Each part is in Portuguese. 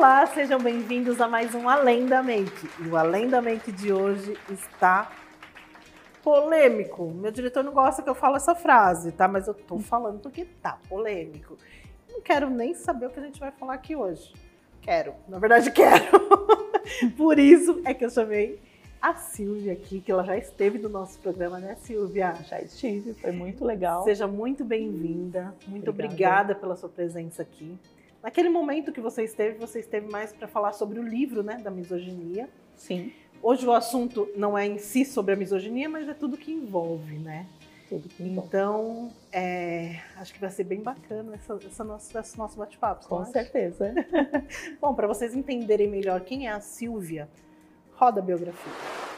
Olá, sejam bem-vindos a mais um Além da Make. E o Além da Make de hoje está polêmico. Meu diretor não gosta que eu fale essa frase, tá? Mas eu tô falando porque tá polêmico. Não quero nem saber o que a gente vai falar aqui hoje. Quero, na verdade quero. Por isso é que eu chamei a Silvia aqui, que ela já esteve no nosso programa, né, Silvia? Já estive, foi muito legal. Seja muito bem-vinda, muito obrigada pela sua presença aqui. Naquele momento que você esteve mais para falar sobre o livro, né, da misoginia. Sim. Hoje o assunto não é em si sobre a misoginia, mas é tudo que envolve, né? Tudo que envolve. Então, acho que vai ser bem bacana esse nosso bate-papo. Com certeza. Bom, para vocês entenderem melhor quem é a Silvia, roda a biografia.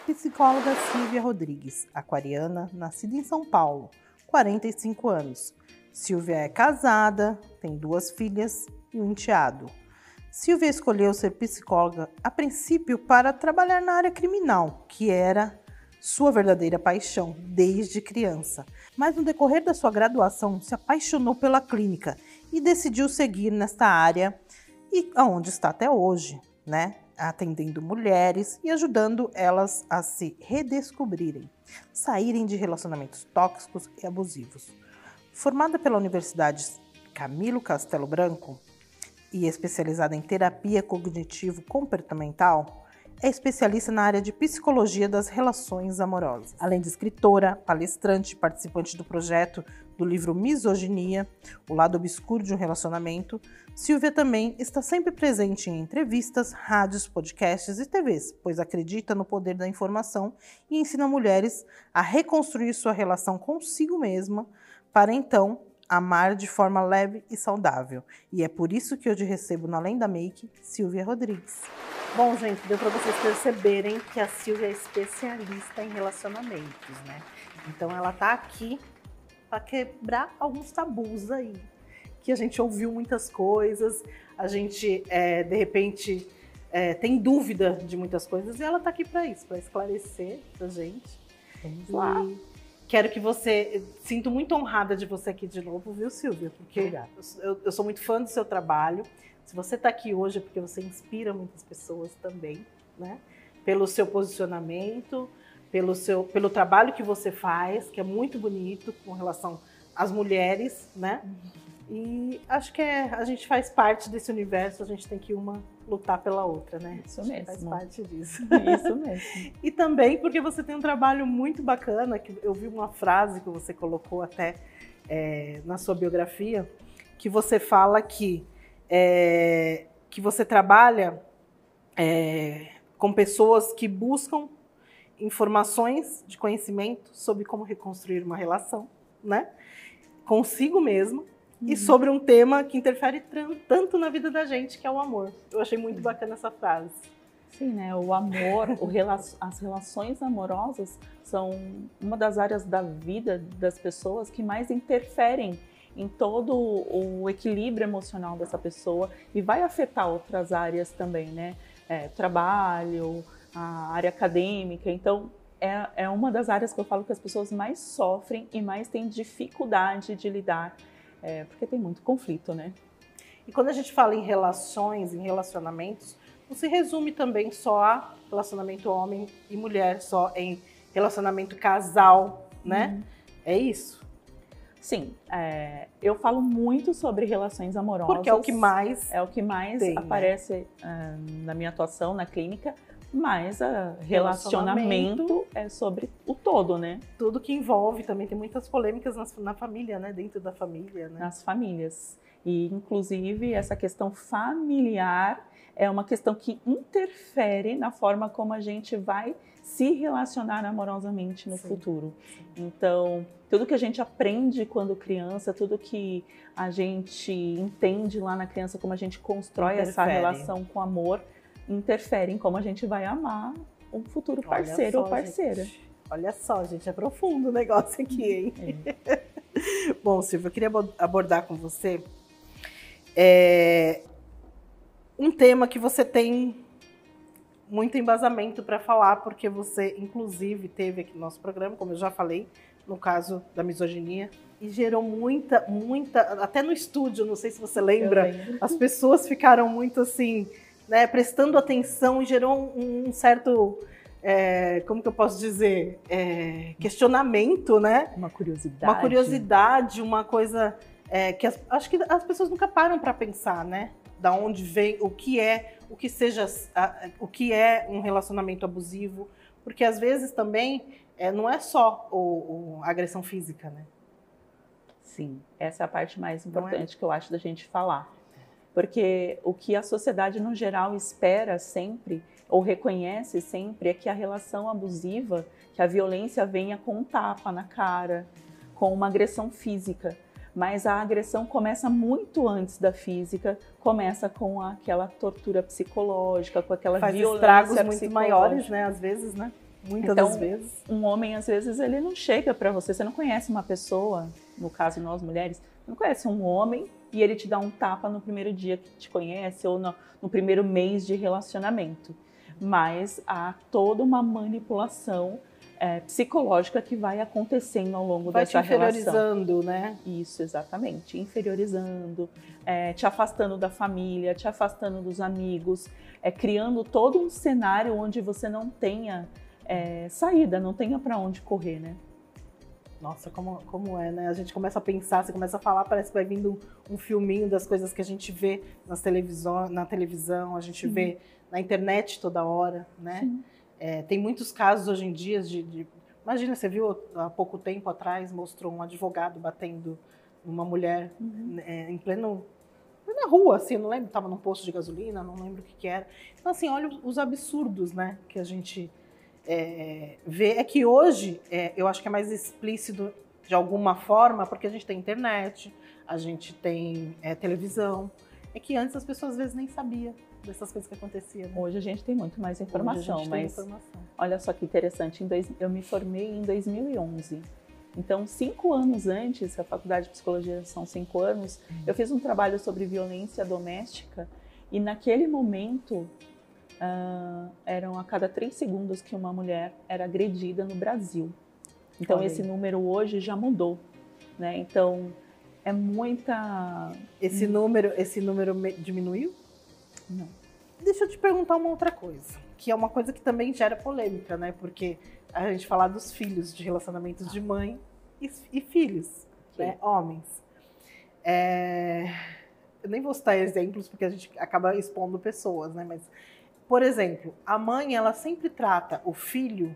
Psicóloga Silvia Rodrigues, aquariana, nascida em São Paulo, 45 anos. Silvia é casada, tem 2 filhas e um enteado. Silvia escolheu ser psicóloga a princípio para trabalhar na área criminal, que era sua verdadeira paixão desde criança. Mas no decorrer da sua graduação se apaixonou pela clínica e decidiu seguir nesta área e aonde está até hoje, né? Atendendo mulheres e ajudando elas a se redescobrirem, saírem de relacionamentos tóxicos e abusivos. Formada pela Universidade Camilo Castelo Branco e especializada em terapia cognitivo-comportamental, é especialista na área de psicologia das relações amorosas. Além de escritora, palestrante e participante do projeto do livro Misoginia, O Lado Obscuro de um Relacionamento, Silvia também está sempre presente em entrevistas, rádios, podcasts e TVs, pois acredita no poder da informação e ensina mulheres a reconstruir sua relação consigo mesma para então amar de forma leve e saudável. E é por isso que eu te recebo no Além da Make, Silvia Rodrigues. Bom, gente, deu para vocês perceberem que a Silvia é especialista em relacionamentos, né? Então ela tá aqui para quebrar alguns tabus aí, que a gente ouviu muitas coisas, a gente, de repente, tem dúvida de muitas coisas, e ela tá aqui para isso, para esclarecer pra gente. Vamos lá. Quero que você... Sinto muito honrada de você aqui de novo, viu, Silvia? Porque eu sou muito fã do seu trabalho. Se você está aqui hoje é porque você inspira muitas pessoas também, né? Pelo seu posicionamento, pelo trabalho que você faz, que é muito bonito com relação às mulheres, né? E acho que a gente faz parte desse universo, a gente tem que uma lutar pela outra, né? Isso mesmo. Faz parte disso. Isso mesmo. E também porque você tem um trabalho muito bacana, que eu vi uma frase que você colocou até na sua biografia, que você fala que você trabalha com pessoas que buscam informações de conhecimento sobre como reconstruir uma relação, né? Consigo mesma. E sobre um tema que interfere tanto na vida da gente, que é o amor. Eu achei muito bacana essa frase. Sim, né? O amor, as relações amorosas são uma das áreas da vida das pessoas que mais interferem em todo o equilíbrio emocional dessa pessoa e vai afetar outras áreas também, né? Trabalho, a área acadêmica. Então, é uma das áreas que eu falo que as pessoas mais sofrem e mais têm dificuldade de lidar. Porque tem muito conflito, né? E quando a gente fala em relações, em relacionamentos, não se resume também só a relacionamento homem e mulher, só em relacionamento casal, né? É isso? Sim, eu falo muito sobre relações amorosas. Porque é o que mais tem, aparece, né? Na minha atuação na clínica, mas relacionamento é sobre o todo, né? Tudo que envolve, também tem muitas polêmicas na família, né? Dentro da família, né? Nas famílias. E, inclusive, essa questão familiar é uma questão que interfere na forma como a gente vai se relacionar amorosamente no futuro. Então, tudo que a gente aprende quando criança, tudo que a gente entende lá na criança, como a gente constrói essa relação com amor, interfere em como a gente vai amar um futuro parceiro ou parceira. Gente. Olha só, gente, é profundo o negócio aqui, hein? Bom, Silvia, eu queria abordar com você um tema que você tem muito embasamento para falar, porque você, inclusive, teve aqui no nosso programa, como eu já falei, no caso da misoginia, e gerou muita, até no estúdio, não sei se você lembra, as pessoas ficaram muito assim... né, prestando atenção, e gerou um certo, como que eu posso dizer, questionamento, né? Uma curiosidade. Uma curiosidade, uma coisa que acho que as pessoas nunca param para pensar, né? Da onde vem, o que é um relacionamento abusivo, porque às vezes também não é só a agressão física, né? Sim, essa é a parte mais importante que eu acho da gente falar. Porque o que a sociedade no geral espera sempre, ou reconhece sempre, é que a relação abusiva, que a violência venha com um tapa na cara, com uma agressão física. Mas a agressão começa muito antes da física, começa com aquela tortura psicológica, com aquela violência estragos muito psicológica. maiores, né? Às vezes, né? Muitas das vezes. Um homem, às vezes, ele não chega para você, você não conhece uma pessoa, no caso nós mulheres, não conhece um homem e ele te dá um tapa no primeiro dia que te conhece ou no primeiro mês de relacionamento. Mas há toda uma manipulação psicológica que vai acontecendo ao longo dessa relação. Vai te inferiorizando, né? Isso, exatamente. Inferiorizando, te afastando da família, te afastando dos amigos, criando todo um cenário onde você não tenha saída, não tenha para onde correr, né? Nossa, como é, né? A gente começa a pensar, você começa a falar, parece que vai vindo um filminho das coisas que a gente vê na televisão, a gente vê na internet toda hora, né? Tem muitos casos hoje em dia imagina, você viu há pouco tempo atrás, mostrou um advogado batendo numa mulher em na rua, assim, não lembro, estava num posto de gasolina, não lembro o que era. Então, assim, olha os absurdos, né, que a gente vê. É que hoje, eu acho que é mais explícito de alguma forma, porque a gente tem internet, a gente tem televisão. É que antes as pessoas às vezes nem sabiam dessas coisas que aconteciam. Né? Hoje a gente tem muito mais informação, mas informação. Olha só que interessante, eu me formei em 2011. Então, 5 anos antes, a faculdade de psicologia são 5 anos, eu fiz um trabalho sobre violência doméstica e naquele momento eram a cada 3 segundos que uma mulher era agredida no Brasil. Então, esse número hoje já mudou, né? Então, é muita... Esse número diminuiu? Não. Deixa eu te perguntar uma outra coisa, que é uma coisa que também gera polêmica, né? Porque a gente fala dos filhos, de relacionamentos de mãe e filhos, né? Homens. Eu nem vou citar exemplos, porque a gente acaba expondo pessoas, né? Mas, por exemplo, a mãe, ela sempre trata o filho,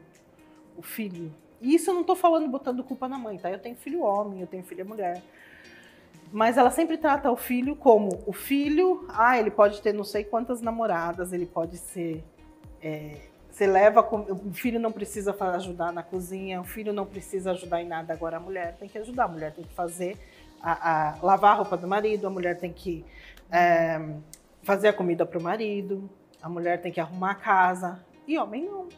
e isso eu não tô falando botando culpa na mãe, tá? Eu tenho filho homem, eu tenho filha mulher. Mas ela sempre trata o filho como o filho, ele pode ter não sei quantas namoradas, ele pode ser... o filho não precisa ajudar na cozinha, o filho não precisa ajudar em nada, agora a mulher tem que ajudar, a mulher tem que fazer, lavar a roupa do marido, a mulher tem que fazer a comida para o marido, a mulher tem que arrumar a casa, e homem não.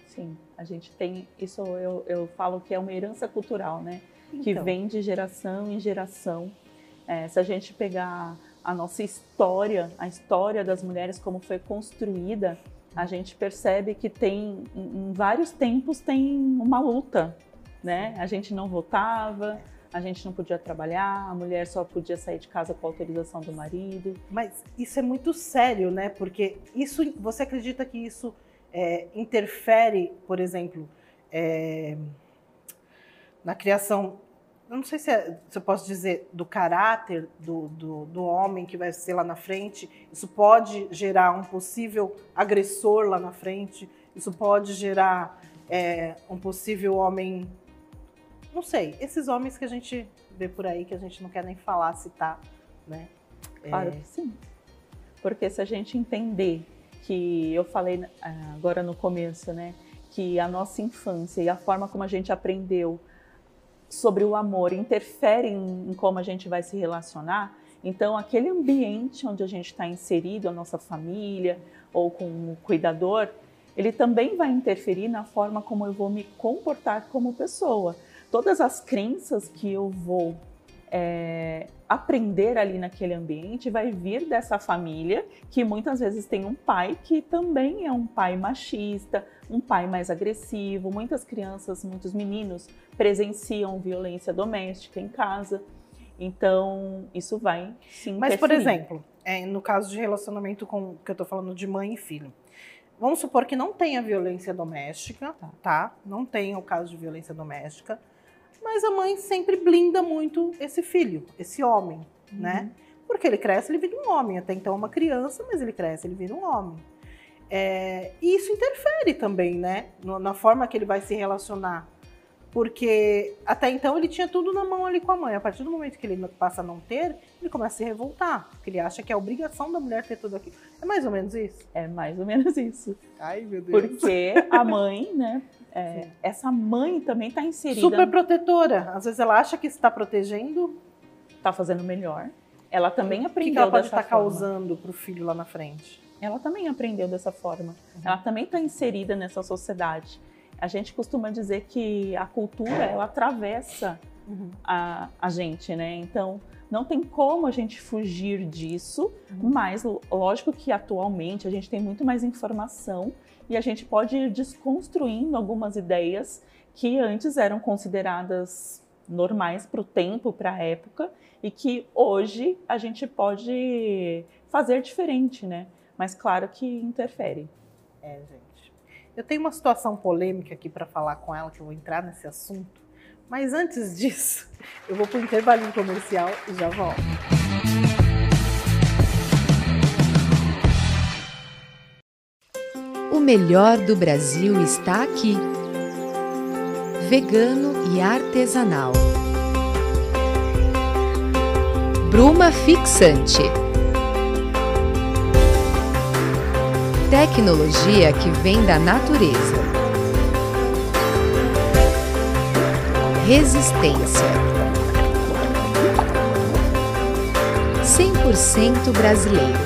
Sim, a gente tem, isso eu falo que é uma herança cultural, né? Então, que vem de geração em geração. Se a gente pegar a nossa história, a história das mulheres, como foi construída, a gente percebe que em vários tempos tem uma luta, né? A gente não votava, a gente não podia trabalhar, a mulher só podia sair de casa com a autorização do marido. Mas isso é muito sério, né? Porque você acredita que isso interfere, por exemplo, na criação... Eu não sei se eu posso dizer do caráter do homem que vai ser lá na frente. Isso pode gerar um possível agressor lá na frente. Isso pode gerar um possível homem... Não sei, esses homens que a gente vê por aí, que a gente não quer nem falar, citar, né? Claro que sim. Porque se a gente entender que eu falei agora no começo, né? Que a nossa infância e a forma como a gente aprendeu sobre o amor interfere em como a gente vai se relacionar, então aquele ambiente onde a gente está inserido, a nossa família ou com o cuidador, ele também vai interferir na forma como eu vou me comportar como pessoa. Todas as crenças que eu vou aprender ali naquele ambiente vai vir dessa família que muitas vezes tem um pai que também é um pai machista, um pai mais agressivo. Muitas crianças, muitos meninos presenciam violência doméstica em casa. Então, isso vai se interferir. Mas, por exemplo, no caso de relacionamento que eu tô falando de mãe e filho. Vamos supor que não tenha violência doméstica, tá? Não tenha o caso de violência doméstica, mas a mãe sempre blinda muito esse filho, esse homem, né? Porque ele cresce, ele vira um homem. Até então é uma criança, mas ele cresce, ele vira um homem. E isso interfere também, né? Na forma que ele vai se relacionar. Porque até então ele tinha tudo na mão ali com a mãe. A partir do momento que ele passa a não ter, ele começa a se revoltar. Porque ele acha que é a obrigação da mulher ter tudo aquilo. É mais ou menos isso? É mais ou menos isso. Ai, meu Deus. Porque a mãe, né? Essa mãe também está inserida. Super protetora. Às vezes ela acha que está protegendo. Está fazendo melhor. Ela também aprendeu o que ela pode dessa estar causando para o filho lá na frente? Ela também aprendeu dessa forma. Ela também está inserida nessa sociedade. A gente costuma dizer que a cultura, ela atravessa a gente, né? Então, não tem como a gente fugir disso, mas lógico que atualmente a gente tem muito mais informação e a gente pode ir desconstruindo algumas ideias que antes eram consideradas normais para o tempo, para a época, e que hoje a gente pode fazer diferente, né? Mas claro que interfere. Gente. Eu tenho uma situação polêmica aqui para falar com ela, que eu vou entrar nesse assunto. Mas antes disso, eu vou para o intervalinho comercial e já volto. O melhor do Brasil está aqui. Vegano e artesanal. Bruma Fixante. Tecnologia que vem da natureza. Resistência. 100% brasileiro.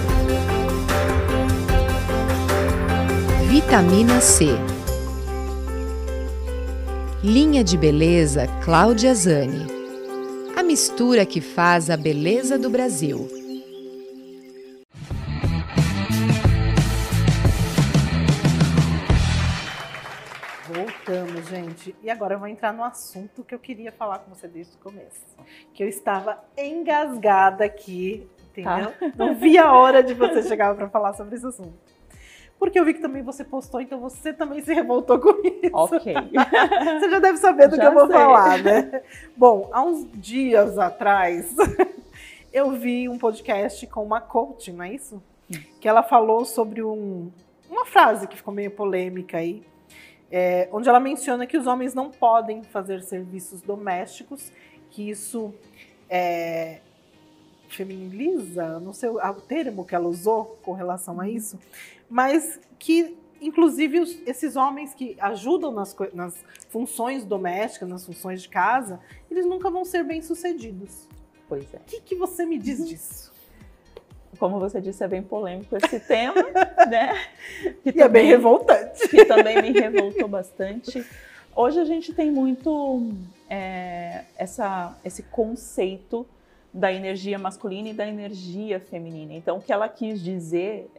Vitamina C. Linha de beleza Cláudia Zani. A mistura que faz a beleza do Brasil. Voltamos, gente. E agora eu vou entrar no assunto que eu queria falar com você desde o começo. Que eu estava engasgada aqui, entendeu? Não vi a hora de você chegar para falar sobre esse assunto. Porque eu vi que também você postou, então você também se revoltou com isso. Ok. Você já deve saber do que eu vou falar, né? Bom, há uns dias atrás, eu vi um podcast com uma coach, não é isso? Que ela falou sobre uma frase que ficou meio polêmica aí, onde ela menciona que os homens não podem fazer serviços domésticos, que isso feminiliza, não sei o termo que ela usou com relação a isso, mas que, inclusive, esses homens que ajudam nas funções domésticas, nas funções de casa, eles nunca vão ser bem-sucedidos. Pois é. O que você me diz disso? Como você disse, é bem polêmico esse tema, né? Que também, é bem revoltante. Que também me revoltou bastante. Hoje a gente tem muito esse conceito da energia masculina e da energia feminina. Então, o que ela quis dizer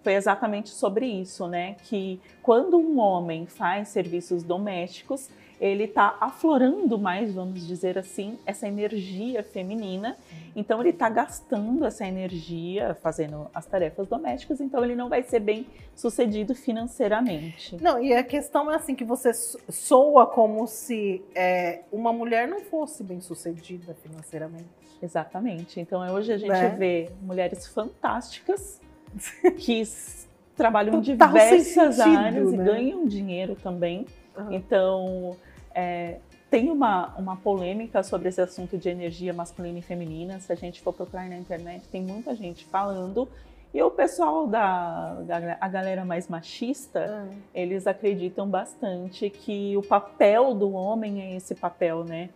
foi exatamente sobre isso, né? Que quando um homem faz serviços domésticos, ele está aflorando mais, vamos dizer assim, essa energia feminina. Então, ele está gastando essa energia fazendo as tarefas domésticas, então ele não vai ser bem sucedido financeiramente. Não, e a questão é assim, que você soa como se uma mulher não fosse bem sucedida financeiramente. Exatamente. Então, hoje a gente vê mulheres fantásticas que trabalham em diversas áreas, né? E ganham dinheiro também. Então, tem uma polêmica sobre esse assunto de energia masculina e feminina. Se a gente for procurar na internet, tem muita gente falando. E o pessoal a galera mais machista, eles acreditam bastante que o papel do homem é esse papel, né?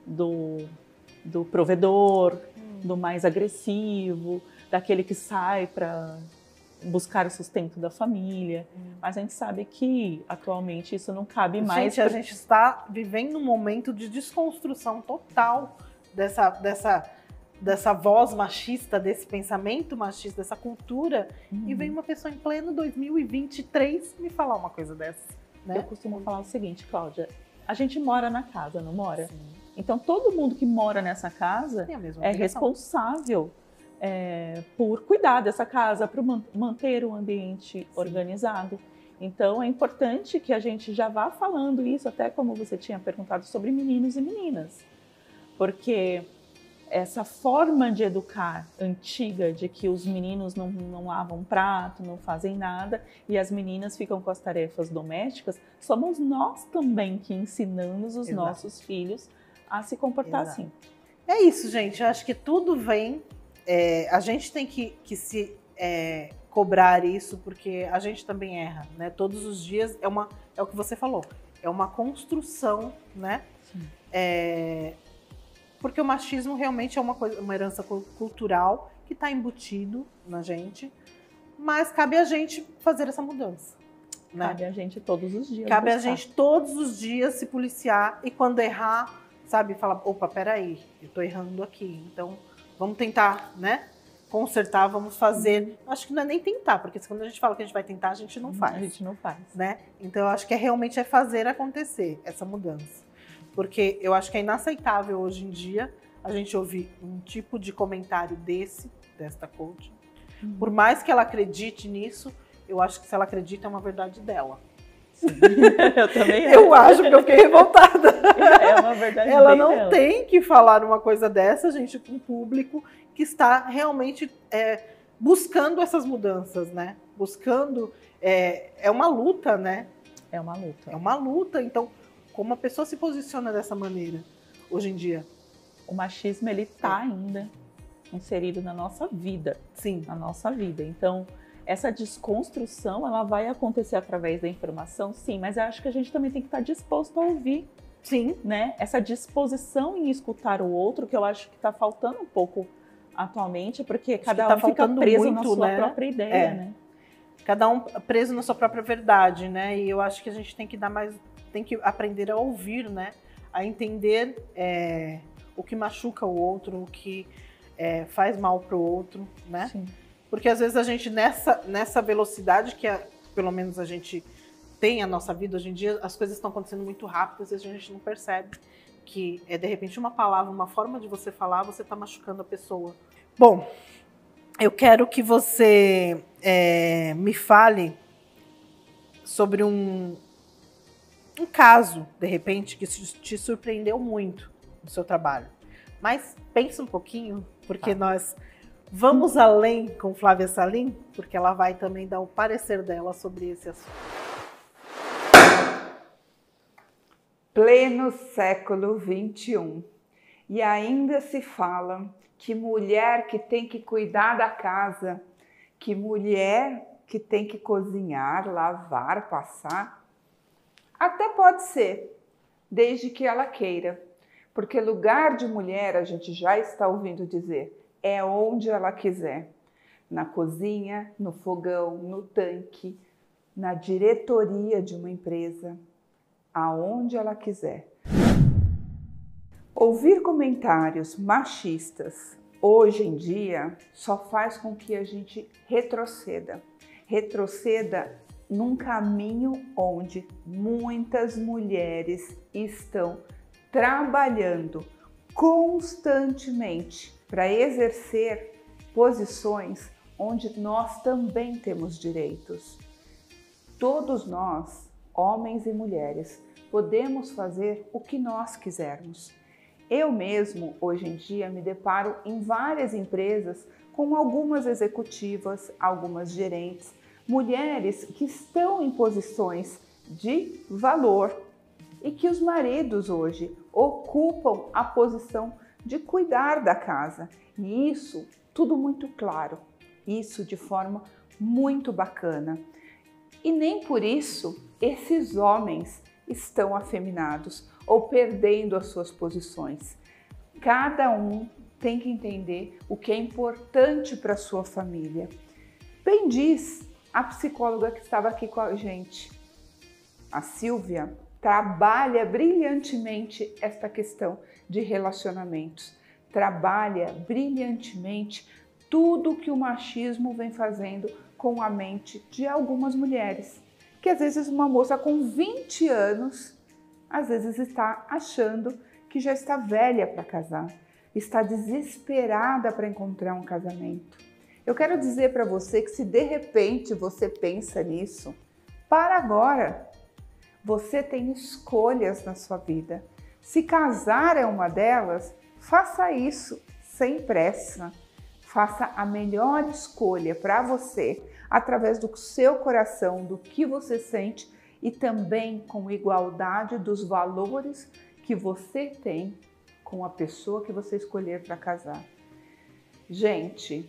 Do provedor, do mais agressivo, daquele que sai para buscar o sustento da família. Mas a gente sabe que atualmente isso não cabe mais. A gente está vivendo um momento de desconstrução total dessa voz machista, desse pensamento machista, dessa cultura. E vem uma pessoa em pleno 2023 me falar uma coisa dessa, né? Eu costumo falar o seguinte, Cláudia, a gente mora na casa, não mora? Sim. Então todo mundo que mora nessa casa é responsável por cuidar dessa casa, por manter o ambiente organizado. Então é importante que a gente já vá falando isso, até como você tinha perguntado sobre meninos e meninas, porque essa forma de educar antiga, de que os meninos não lavam prato, não fazem nada, e as meninas ficam com as tarefas domésticas, somos nós também que ensinamos os nossos filhos a se comportar assim. É isso, gente. Eu acho que tudo vem... a gente tem que se cobrar isso, porque a gente também erra, né? Todos os dias é o que você falou, é uma construção, né? Porque o machismo realmente é uma herança cultural que está embutido na gente, mas cabe a gente fazer essa mudança. Né? Cabe a gente todos os dias. Cabe a gente todos os dias se policiar e quando errar, sabe, falar, opa, peraí, eu tô errando aqui, então vamos tentar, né, consertar, vamos fazer. Acho que não é nem tentar, porque quando a gente fala que a gente vai tentar, a gente não faz. A gente não faz. Né? Então eu acho que realmente é fazer acontecer essa mudança. Porque eu acho que é inaceitável hoje em dia a gente ouvir um tipo de comentário desta coach. Por mais que ela acredite nisso, eu acho que se ela acredita é uma verdade dela. Sim. Eu também eu acho que eu fiquei revoltada. É uma verdade ela não dela. tem que falar uma coisa dessa, gente, com um público que está realmente buscando essas mudanças, né? Buscando... É uma luta, né? É uma luta. É uma luta, então... Como a pessoa se posiciona dessa maneira hoje em dia? O machismo, ele tá ainda inserido na nossa vida. Sim. Na nossa vida. Então, essa desconstrução, ela vai acontecer através da informação, sim, mas eu acho que a gente também tem que estar disposto a ouvir. Sim. Né? Essa disposição em escutar o outro, que eu acho que está faltando um pouco atualmente, porque cada um fica preso na sua própria ideia, né? Cada um preso na sua própria verdade, né? E eu acho que a gente tem que tem que aprender a ouvir, né? A entender o que machuca o outro, o que faz mal pro outro, né? Sim. Porque às vezes a gente, nessa velocidade que pelo menos a gente tem a nossa vida hoje em dia, as coisas estão acontecendo muito rápidas e a gente não percebe que de repente uma palavra, uma forma de você falar, você está machucando a pessoa. Bom, eu quero que você me fale sobre um caso, de repente, que te surpreendeu muito no seu trabalho. Mas pensa um pouquinho, porque nós vamos além com Flávia Salim, porque ela vai também dar o parecer dela sobre esse assunto. Pleno século XXI. E ainda se fala que mulher que tem que cuidar da casa, que mulher que tem que cozinhar, lavar, passar, até pode ser, desde que ela queira. Porque lugar de mulher, a gente já está ouvindo dizer, é onde ela quiser. Na cozinha, no fogão, no tanque, na diretoria de uma empresa, aonde ela quiser. Ouvir comentários machistas hoje em dia só faz com que a gente retroceda. Retroceda num caminho onde muitas mulheres estão trabalhando constantemente para exercer posições onde nós também temos direitos. Todos nós, homens e mulheres, podemos fazer o que nós quisermos. Eu mesmo, hoje em dia, me deparo em várias empresas com algumas executivas, algumas gerentes, mulheres que estão em posições de valor e que os maridos hoje ocupam a posição de cuidar da casa. E isso tudo muito claro, isso de forma muito bacana. E nem por isso esses homens estão afeminados ou perdendo as suas posições. Cada um tem que entender o que é importante para a sua família. Bem diz a psicóloga que estava aqui com a gente. A Silvia trabalha brilhantemente esta questão de relacionamentos. Trabalha brilhantemente tudo que o machismo vem fazendo com a mente de algumas mulheres. Que às vezes uma moça com 20 anos, às vezes está achando que já está velha para casar, está desesperada para encontrar um casamento. Eu quero dizer para você que se de repente você pensa nisso, para agora. Você tem escolhas na sua vida. Se casar é uma delas, faça isso sem pressa. Faça a melhor escolha para você, através do seu coração, do que você sente e também com igualdade dos valores que você tem com a pessoa que você escolher para casar. Gente,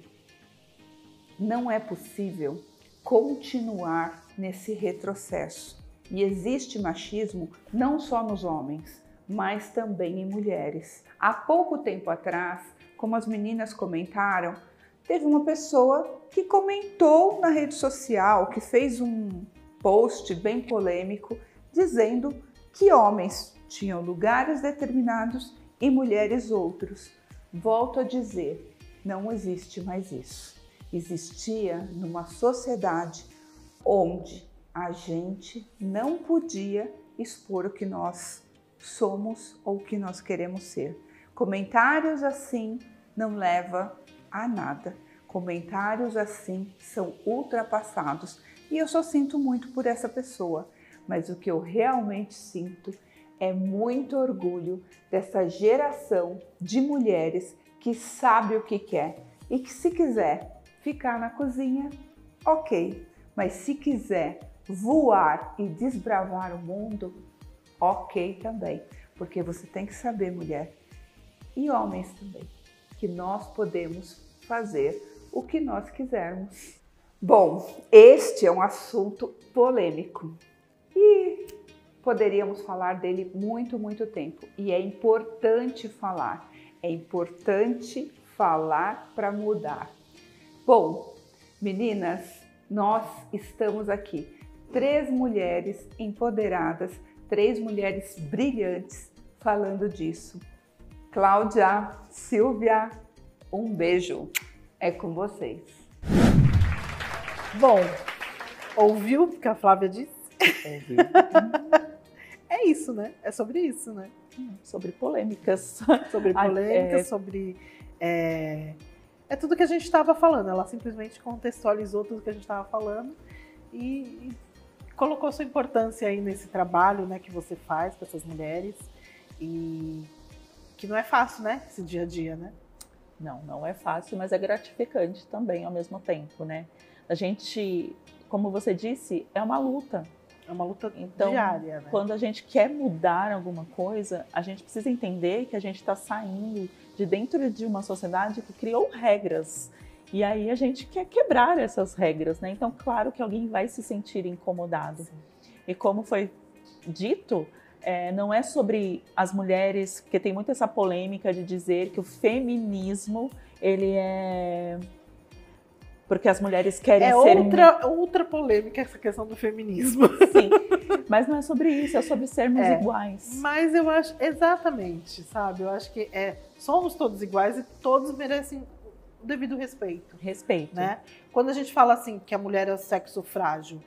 não é possível continuar nesse retrocesso. E existe machismo não só nos homens, mas também em mulheres. Há pouco tempo atrás, como as meninas comentaram, teve uma pessoa que comentou na rede social, que fez um post bem polêmico, dizendo que homens tinham lugares determinados e mulheres outros. Volto a dizer, não existe mais isso. Existia numa sociedade onde a gente não podia expor o que nós somos ou o que nós queremos ser. Comentários assim não levam a nada. Comentários assim são ultrapassados. E eu só sinto muito por essa pessoa. Mas o que eu realmente sinto é muito orgulho dessa geração de mulheres que sabe o que quer. E que se quiser ficar na cozinha, ok. Mas se quiser voar e desbravar o mundo, ok também. Porque você tem que saber, mulher, e homens também, que nós podemos fazer o que nós quisermos. Bom, este é um assunto polêmico e poderíamos falar dele muito tempo. E é importante falar para mudar. Bom, meninas, nós estamos aqui, 3 mulheres empoderadas, 3 mulheres brilhantes falando disso. Cláudia, Silvia, um beijo. É com vocês. Bom, ouviu o que a Flávia disse? Ouviu. É isso, né? É sobre isso, né? Sobre polêmicas. Sobre polêmicas, sobre... É tudo que a gente estava falando. Ela simplesmente contextualizou tudo que a gente estava falando e colocou sua importância aí nesse trabalho, né, que você faz com essas mulheres. E que não é fácil, né? Esse dia a dia, né? Não é fácil, mas é gratificante também ao mesmo tempo, né? A gente, como você disse, é uma luta. É uma luta então, diária, né? Quando a gente quer mudar alguma coisa, a gente precisa entender que a gente está saindo de dentro de uma sociedade que criou regras. E aí a gente quer quebrar essas regras, né? Então, claro que alguém vai se sentir incomodado. Sim. E como foi dito, não é sobre as mulheres, porque tem muito essa polêmica de dizer que o feminismo, ele é... porque as mulheres querem ser... outra polêmica essa questão do feminismo. Sim, mas não é sobre isso, é sobre sermos iguais. Mas eu acho, exatamente, sabe? Eu acho que somos todos iguais e todos merecem o devido respeito. Respeito. Né? Quando a gente fala assim que a mulher é o sexo frágil,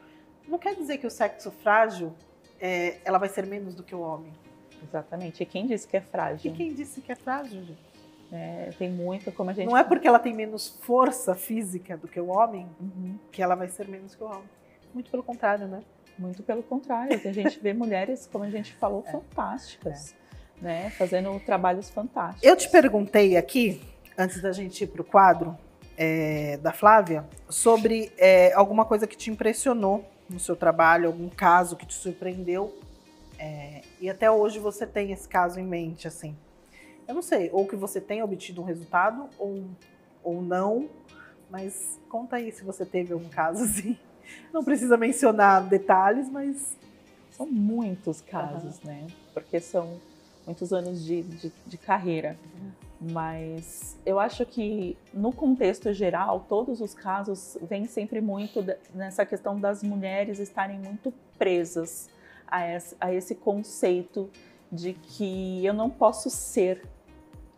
não quer dizer que o sexo frágil, ela vai ser menos do que o homem. Exatamente. E quem disse que é frágil? E quem disse que é frágil, gente? Tem muita, como a gente... Não é porque ela tem menos força física do que o homem, que ela vai ser menos que o homem. Muito pelo contrário, né? Muito pelo contrário. A gente vê mulheres, como a gente falou, fantásticas, né? Fazendo trabalhos fantásticos. Eu te perguntei aqui, antes da gente ir para o quadro da Flávia, sobre alguma coisa que te impressionou no seu trabalho, algum caso que te surpreendeu. E até hoje você tem esse caso em mente, assim. Eu não sei, ou que você tenha obtido um resultado, ou não, mas conta aí se você teve algum caso assim. Não precisa mencionar detalhes, mas... São muitos casos, né? Porque são muitos anos de carreira. Mas eu acho que, no contexto geral, todos os casos vêm sempre muito nessa questão das mulheres estarem muito presas a esse conceito de que eu não posso ser,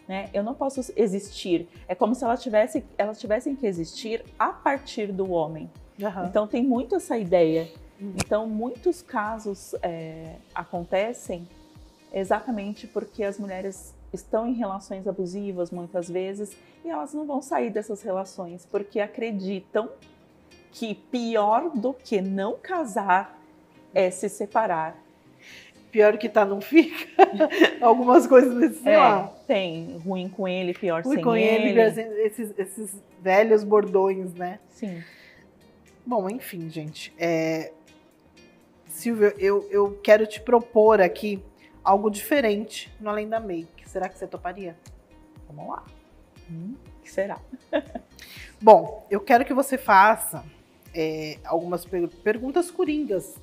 né? Eu não posso existir. É como se elas tivessem que existir a partir do homem. Uhum. Então tem muito essa ideia. Então muitos casos acontecem exatamente porque as mulheres estão em relações abusivas muitas vezes e elas não vão sair dessas relações porque acreditam que pior do que não casar é se separar. Pior que tá, não fica. Algumas coisas desse, sei lá. Tem ruim com ele, pior Ruim sem com ele. Esses velhos bordões, né? Sim. Bom, enfim, gente. Silvia, eu quero te propor aqui algo diferente no Além da Make. Será que você toparia? Vamos lá. O que será? Bom, eu quero que você faça algumas perguntas coringas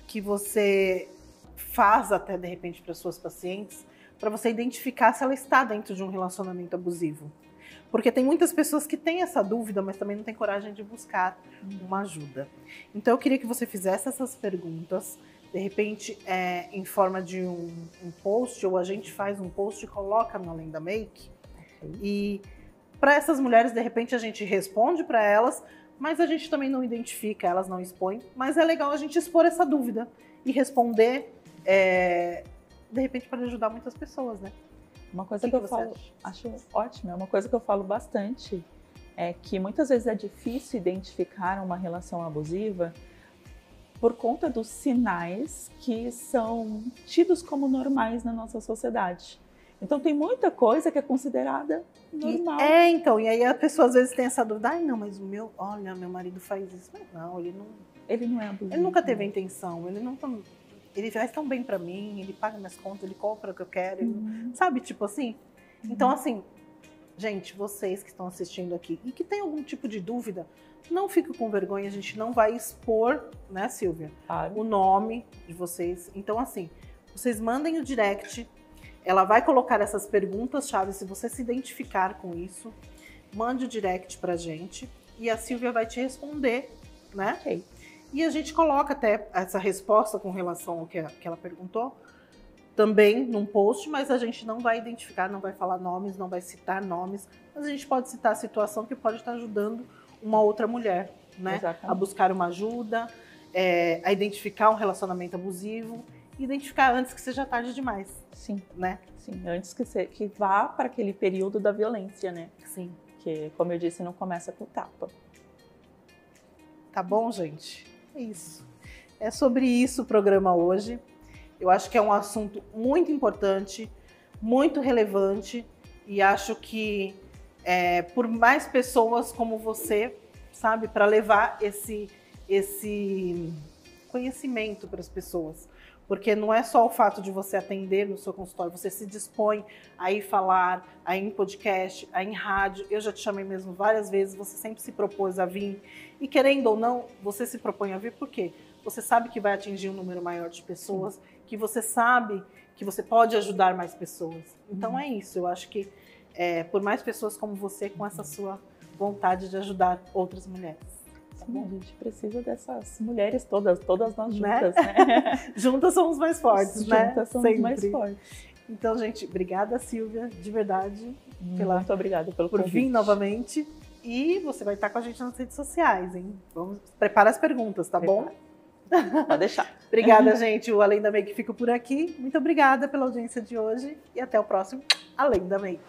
que você faz até, de repente, para suas pacientes, para você identificar se ela está dentro de um relacionamento abusivo. Porque tem muitas pessoas que têm essa dúvida, mas também não têm coragem de buscar uma ajuda. Então eu queria que você fizesse essas perguntas, de repente em forma de um post, ou a gente faz um post e coloca no Além da Make. E para essas mulheres, de repente, a gente responde para elas, mas a gente também não identifica, elas não expõem. Mas é legal a gente expor essa dúvida e responder, de repente, para ajudar muitas pessoas, né? Uma coisa que eu falo, acho ótimo, é uma coisa que eu falo bastante, é que muitas vezes é difícil identificar uma relação abusiva por conta dos sinais que são tidos como normais na nossa sociedade. Então tem muita coisa que é considerada normal. Então, e aí a pessoa às vezes tem essa dúvida, ai não, mas meu marido faz isso. Mas não, ele não é abusivo. Ele nunca teve a intenção, ele faz tão bem pra mim, ele paga minhas contas, ele compra o que eu quero, sabe, tipo assim? Então, assim, gente, vocês que estão assistindo aqui e que tem algum tipo de dúvida, não fique com vergonha, a gente não vai expor, né, Silvia, o nome de vocês. Então, assim, vocês mandem o direct, ela vai colocar essas perguntas-chave, se você se identificar com isso, mande o direct pra gente e a Silvia vai te responder, né? Ok. E a gente coloca até essa resposta com relação ao que ela perguntou também num post, mas a gente não vai identificar, não vai falar nomes, não vai citar nomes, mas a gente pode citar a situação que pode estar ajudando uma outra mulher, né? Exatamente. A buscar uma ajuda, a identificar um relacionamento abusivo, e identificar antes que seja tarde demais. Sim. Né? Sim, antes que vá para aquele período da violência, né? Sim. Que, como eu disse, não começa com tapa. Tá bom, gente? É isso. É sobre isso o programa hoje. Eu acho que é um assunto muito importante, muito relevante, e acho que por mais pessoas como você, sabe, para levar esse conhecimento para as pessoas. Porque não é só o fato de você atender no seu consultório, você se dispõe a ir falar, a ir em podcast, a ir em rádio. Eu já te chamei mesmo várias vezes, você sempre se propôs a vir. E querendo ou não, você se propõe a vir por quê? Você sabe que vai atingir um número maior de pessoas, que você sabe que você pode ajudar mais pessoas. Então é isso, eu acho que por mais pessoas como você, com essa sua vontade de ajudar outras mulheres. Sim, a gente precisa dessas mulheres todas nós juntas, né? Juntas somos mais fortes, né? Juntas somos mais fortes. Então, gente, obrigada, Silvia, de verdade. Muito obrigada pelo convite. Por vir novamente. E você vai estar com a gente nas redes sociais, hein? Prepara as perguntas, tá bom? Pode deixar. Obrigada, gente. O Além da Make fica por aqui. Muito obrigada pela audiência de hoje e até o próximo Além da Make.